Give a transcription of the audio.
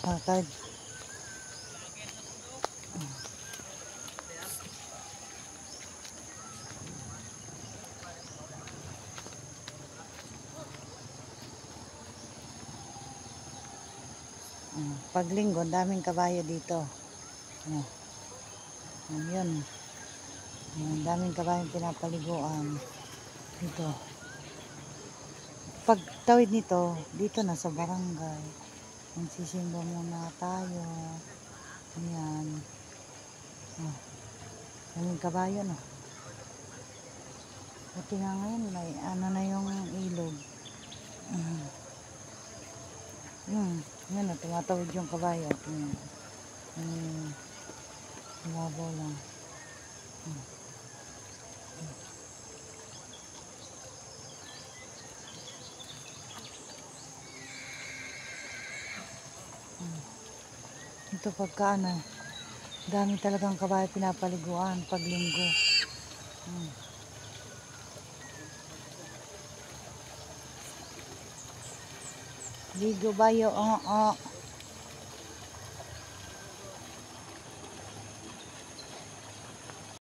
Kahit pag linggo, daming kabayo dito. Yun. Daming kabayong pinapaliguan dito. Pag tawid nito, dito na sa barangay. Magsisimba muna tayo. Ayan. Daming kabayo, no? Buti nga ngayon, may ano na yung ilog. Yan na, tumatawid yung kabayo. Labaw lang. Ito pagka ano, dami talagang kabayo pinapaliguan pag linggo. Ligo bayo,